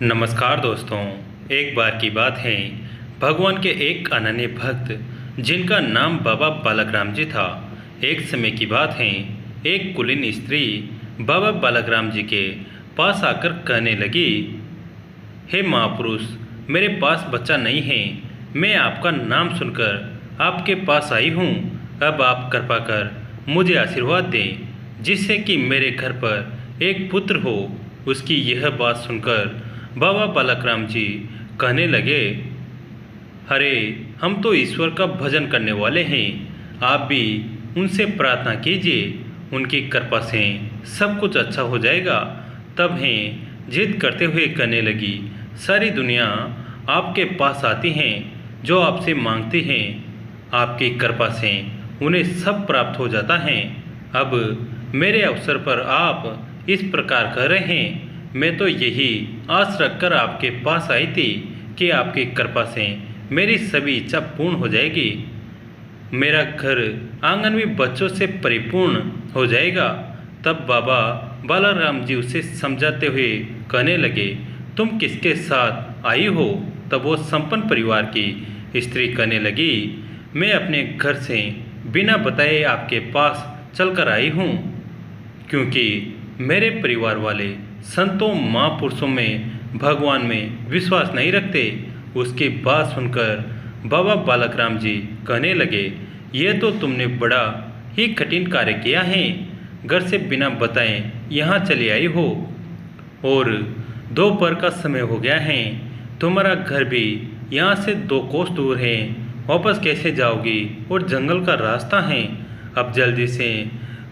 नमस्कार दोस्तों। एक बार की बात है, भगवान के एक अनन्य भक्त जिनका नाम बाबा बालकराम जी था। एक समय की बात है, एक कुलीन स्त्री बाबा बालकराम जी के पास आकर कहने लगी, हे महापुरुष, मेरे पास बच्चा नहीं है। मैं आपका नाम सुनकर आपके पास आई हूँ। अब आप कृपा कर मुझे आशीर्वाद दें, जिससे कि मेरे घर पर एक पुत्र हो। उसकी यह बात सुनकर बाबा बालकराम जी कहने लगे, अरे, हम तो ईश्वर का भजन करने वाले हैं। आप भी उनसे प्रार्थना कीजिए, उनकी कृपा से सब कुछ अच्छा हो जाएगा। तब हैं जिद करते हुए कहने लगी, सारी दुनिया आपके पास आती हैं, जो आपसे मांगती हैं। आपकी कृपा से उन्हें सब प्राप्त हो जाता है। अब मेरे अवसर पर आप इस प्रकार कह रहे हैं। मैं तो यही आस रखकर आपके पास आई थी कि आपकी कृपा से मेरी सभी इच्छा पूर्ण हो जाएगी। मेरा घर आंगन भी बच्चों से परिपूर्ण हो जाएगा। तब बाबा बालाराम जी उसे समझाते हुए कहने लगे, तुम किसके साथ आई हो? तब वो संपन्न परिवार की स्त्री कहने लगी, मैं अपने घर से बिना बताए आपके पास चलकर आई हूँ, क्योंकि मेरे परिवार वाले संतों महापुरुषों में, भगवान में विश्वास नहीं रखते। उसकी बात सुनकर बाबा बालकराम जी कहने लगे, ये तो तुमने बड़ा ही कठिन कार्य किया है। घर से बिना बताए यहाँ चली आई हो, और दोपहर का समय हो गया है। तुम्हारा घर भी यहाँ से 2 कोस दूर है। वापस कैसे जाओगी? और जंगल का रास्ता है। अब जल्दी से,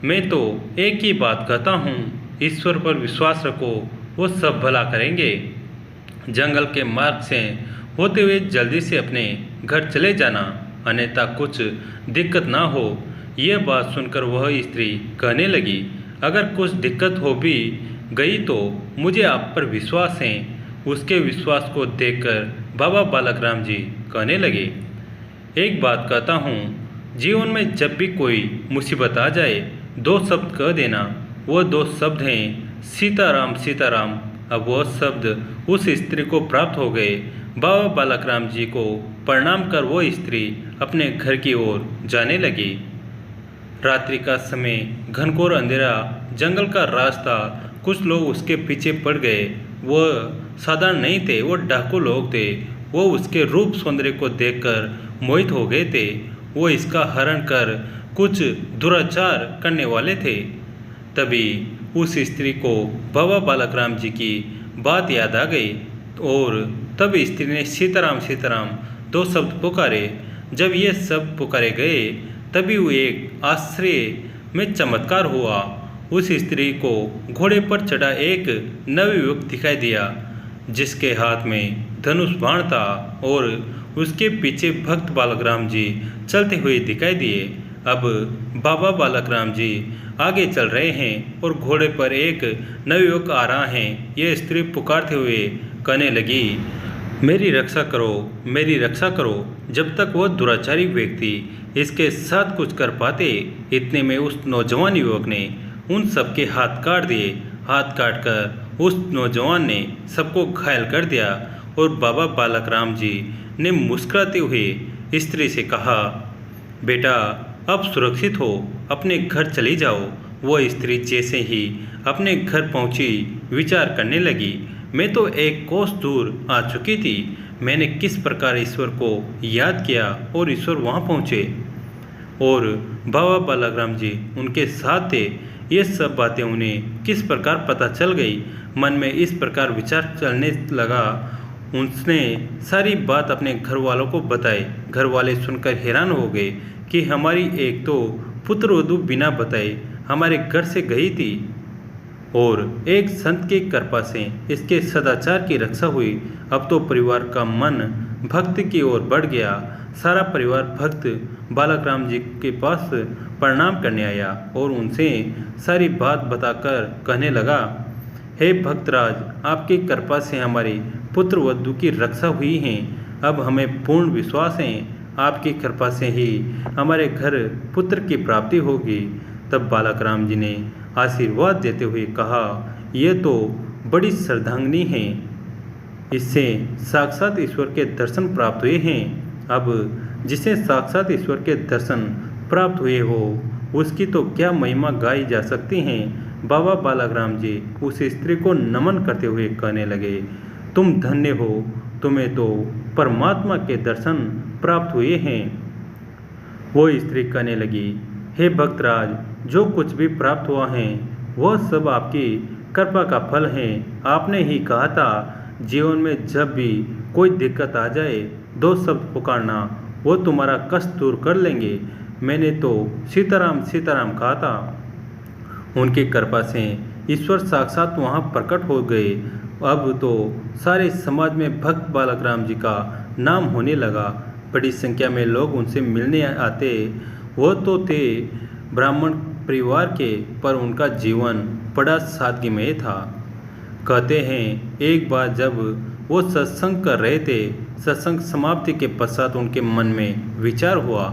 मैं तो एक ही बात कहता हूँ, ईश्वर पर विश्वास रखो, वो सब भला करेंगे। जंगल के मार्ग से होते हुए जल्दी से अपने घर चले जाना, अन्यथा कुछ दिक्कत ना हो। यह बात सुनकर वह स्त्री कहने लगी, अगर कुछ दिक्कत हो भी गई तो मुझे आप पर विश्वास है। उसके विश्वास को देखकर बाबा बालकराम जी कहने लगे, एक बात कहता हूँ, जीवन में जब भी कोई मुसीबत आ जाए, 2 शब्द कह देना। वो 2 शब्द हैं सीताराम सीताराम। अब वह शब्द उस स्त्री को प्राप्त हो गए। बाबा बालकराम जी को प्रणाम कर वो स्त्री अपने घर की ओर जाने लगी। रात्रि का समय, घनघोर अंधेरा, जंगल का रास्ता। कुछ लोग उसके पीछे पड़ गए। वह साधारण नहीं थे, वो डाकू लोग थे। वो उसके रूप सौंदर्य को देखकर मोहित हो गए थे। वो इसका हरण कर कुछ दुराचार करने वाले थे। तभी उस स्त्री को बाबा बालकराम जी की बात याद आ गई, और तब स्त्री ने सीताराम सीताराम 2 शब्द पुकारे। जब ये सब पुकारे गए, तभी वो एक आश्चर्य में चमत्कार हुआ। उस स्त्री को घोड़े पर चढ़ा एक नवयुवक दिखाई दिया, जिसके हाथ में धनुष बाण था, और उसके पीछे भक्त बालकराम जी चलते हुए दिखाई दिए। अब बाबा बालकराम जी आगे चल रहे हैं, और घोड़े पर एक नवयुवक आ रहा है। यह स्त्री पुकारते हुए कहने लगी, मेरी रक्षा करो, मेरी रक्षा करो। जब तक वह दुराचारी व्यक्ति इसके साथ कुछ कर पाते, इतने में उस नौजवान युवक ने उन सबके हाथ काट दिए। हाथ काटकर उस नौजवान ने सबको घायल कर दिया, और बाबा बालकराम जी ने मुस्कुराते हुए स्त्री से कहा, बेटा, अब सुरक्षित हो, अपने घर चली जाओ। वह स्त्री जैसे ही अपने घर पहुंची, विचार करने लगी, मैं तो 1 कोस दूर आ चुकी थी। मैंने किस प्रकार ईश्वर को याद किया, और ईश्वर वहां पहुंचे, और बाबा बालकराम जी उनके साथ थे। ये सब बातें उन्हें किस प्रकार पता चल गई। मन में इस प्रकार विचार चलने लगा। उसने सारी बात अपने घर वालों को बताई। घर वाले सुनकर हैरान हो गए कि हमारी एक तो पुत्रवधू बिना बताए हमारे घर से गई थी, और एक संत की कृपा से इसके सदाचार की रक्षा हुई। अब तो परिवार का मन भक्ति की ओर बढ़ गया। सारा परिवार भक्त बालकराम जी के पास प्रणाम करने आया, और उनसे सारी बात बताकर कहने लगा, हे भक्तराज, आपकी कृपा से हमारी पुत्रवधू की रक्षा हुई है। अब हमें पूर्ण विश्वास है, आपकी कृपा से ही हमारे घर पुत्र की प्राप्ति होगी। तब बालकराम जी ने आशीर्वाद देते हुए कहा, यह तो बड़ी श्रद्धांजलि है। इससे साक्षात ईश्वर के दर्शन प्राप्त हुए हैं। अब जिसे साक्षात ईश्वर के दर्शन प्राप्त हुए हो उसकी तो क्या महिमा गाई जा सकती हैं। बाबा बालकराम जी उस स्त्री को नमन करते हुए कहने लगे, तुम धन्य हो, तुम्हें तो परमात्मा के दर्शन प्राप्त हुए हैं। वो स्त्री कहने लगी, हे भक्तराज, जो कुछ भी प्राप्त हुआ है वह सब आपकी कृपा का फल है। आपने ही कहा था जीवन में जब भी कोई दिक्कत आ जाए दो शब्द पुकारना, वो तुम्हारा कष्ट दूर कर लेंगे। मैंने तो सीताराम सीताराम कहा था। उनकी कृपा से ईश्वर साक्षात वहाँ प्रकट हो गए। अब तो सारे समाज में भक्त बालकराम जी का नाम होने लगा। बड़ी संख्या में लोग उनसे मिलने आते। वो तो थे ब्राह्मण परिवार के, पर उनका जीवन बड़ा सादगीमय था। कहते हैं एक बार जब वो सत्संग कर रहे थे, सत्संग समाप्ति के पश्चात उनके मन में विचार हुआ,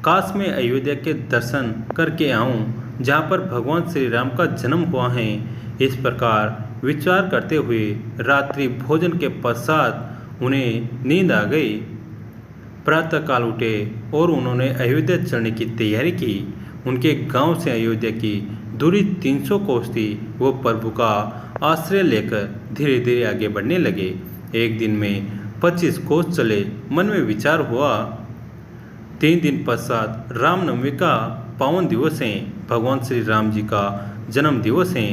काश मैं अयोध्या के दर्शन करके आऊं जहां पर भगवान श्री राम का जन्म हुआ है। इस प्रकार विचार करते हुए रात्रि भोजन के पश्चात उन्हें नींद आ गई। प्रातःकाल उठे और उन्होंने अयोध्या चलने की तैयारी की। उनके गांव से अयोध्या की दूरी 300 कोस थी। वो प्रभु का आश्रय लेकर धीरे धीरे आगे बढ़ने लगे। एक दिन में 25 कोस चले। मन में विचार हुआ, 3 दिन पश्चात रामनवमी का पावन दिवस है, भगवान श्री राम जी का जन्म दिवस है।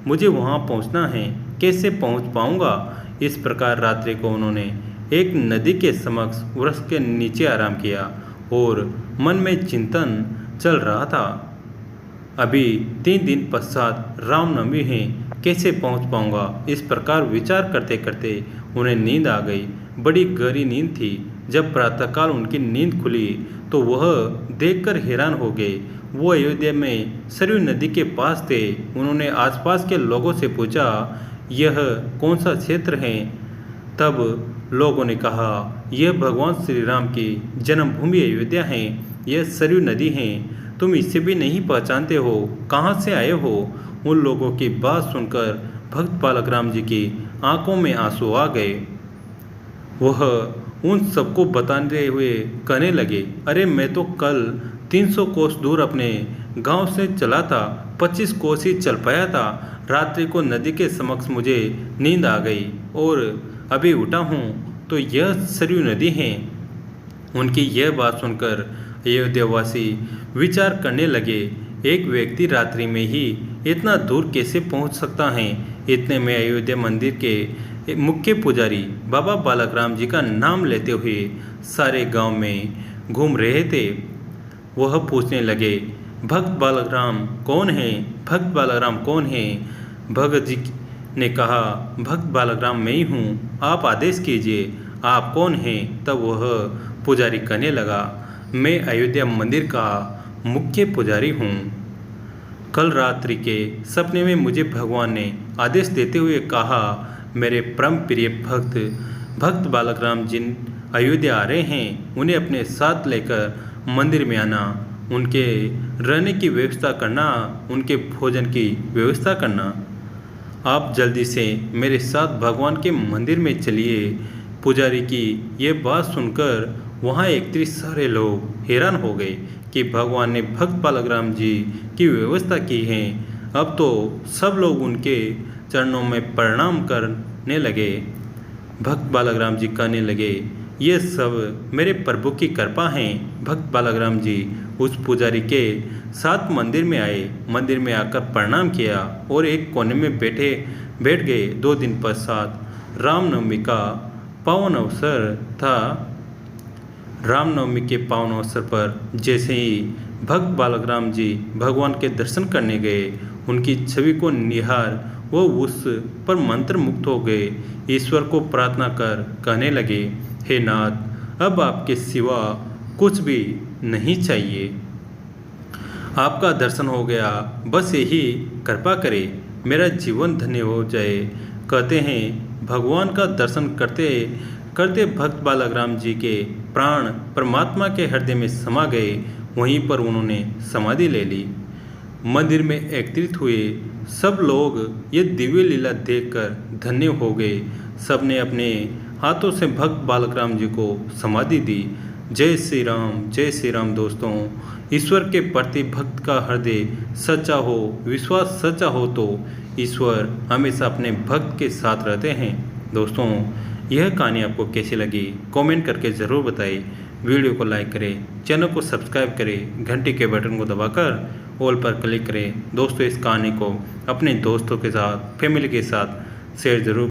मुझे वहाँ पहुँचना है, कैसे पहुँच पाऊँगा। इस प्रकार रात्रि को उन्होंने एक नदी के समक्ष वृक्ष के नीचे आराम किया और मन में चिंतन चल रहा था। अभी 3 दिन पश्चात रामनवमी है, कैसे पहुँच पाऊँगा। इस प्रकार विचार करते करते उन्हें नींद आ गई। बड़ी गहरी नींद थी। जब प्रातःकाल उनकी नींद खुली तो वह देखकर हैरान हो गए। वो अयोध्या में सरयू नदी के पास थे। उन्होंने आसपास के लोगों से पूछा, यह कौन सा क्षेत्र है। तब लोगों ने कहा, यह भगवान श्री राम की जन्मभूमि अयोध्या है, यह सरयू नदी है। तुम इसे भी नहीं पहचानते हो, कहाँ से आए हो। उन लोगों की बात सुनकर भक्त बालकराम जी की आंखों में आंसू आ गए। वह उन सबको बताते हुए कहने लगे, अरे मैं तो कल 300 कोस दूर अपने गांव से चला था, 25 कोस ही चल पाया था। रात्रि को नदी के समक्ष मुझे नींद आ गई और अभी उठा हूँ तो यह सरयू नदी है। उनकी यह बात सुनकर अयोध्यावासी विचार करने लगे, एक व्यक्ति रात्रि में ही इतना दूर कैसे पहुँच सकता है। इतने में अयोध्या मंदिर के मुख्य पुजारी बाबा बालकराम जी का नाम लेते हुए सारे गांव में घूम रहे थे। वह पूछने लगे, भक्त बालकराम कौन है, भक्त बालकराम कौन है। भगत जी ने कहा, भक्त बालकराम मैं ही हूँ, आप आदेश कीजिए, आप कौन हैं। तब वह पुजारी कहने लगा, मैं अयोध्या मंदिर का मुख्य पुजारी हूँ। कल रात्रि के सपने में मुझे भगवान ने आदेश देते हुए कहा, मेरे परम प्रिय भक्त बालकराम जिन अयोध्या आ रहे हैं, उन्हें अपने साथ लेकर मंदिर में आना, उनके रहने की व्यवस्था करना, उनके भोजन की व्यवस्था करना। आप जल्दी से मेरे साथ भगवान के मंदिर में चलिए। पुजारी की ये बात सुनकर वहाँ एकत्रित सारे लोग हैरान हो गए कि भगवान ने भक्त बालकराम जी की व्यवस्था की है। अब तो सब लोग उनके चरणों में प्रणाम करने लगे। भक्त बालकराम जी कहने लगे, ये सब मेरे प्रभु की कृपा है। भक्त बालकराम जी उस पुजारी के साथ मंदिर में आए। मंदिर में आकर प्रणाम किया और एक कोने में बैठ गए। 2 दिन पश्चात रामनवमी का पावन अवसर था। रामनवमी के पावन अवसर पर जैसे ही भक्त बालकराम जी भगवान के दर्शन करने गए, उनकी छवि को निहार वो उस पर मंत्र मुक्त हो गए। ईश्वर को प्रार्थना कर कहने लगे, हे नाथ, अब आपके सिवा कुछ भी नहीं चाहिए। आपका दर्शन हो गया, बस यही कृपा करें, मेरा जीवन धन्य हो जाए। कहते हैं भगवान का दर्शन करते करते भक्त बालकराम जी के प्राण परमात्मा के हृदय में समा गए। वहीं पर उन्होंने समाधि ले ली। मंदिर में एकत्रित हुए सब लोग ये दिव्य लीला देखकर धन्य हो गए। सबने अपने हाथों से भक्त बालक राम जी को समाधि दी। जय श्री राम दोस्तों। ईश्वर के प्रति भक्त का हृदय सच्चा हो, विश्वास सच्चा हो तो ईश्वर हमेशा अपने भक्त के साथ रहते हैं। दोस्तों, यह कहानी आपको कैसी लगी कमेंट करके ज़रूर बताइए। वीडियो को लाइक करें, चैनल को सब्सक्राइब करें, घंटी के बटन को दबाकर ऑल पर क्लिक करें। दोस्तों, इस कहानी को अपने दोस्तों के साथ, फैमिली के साथ शेयर ज़रूर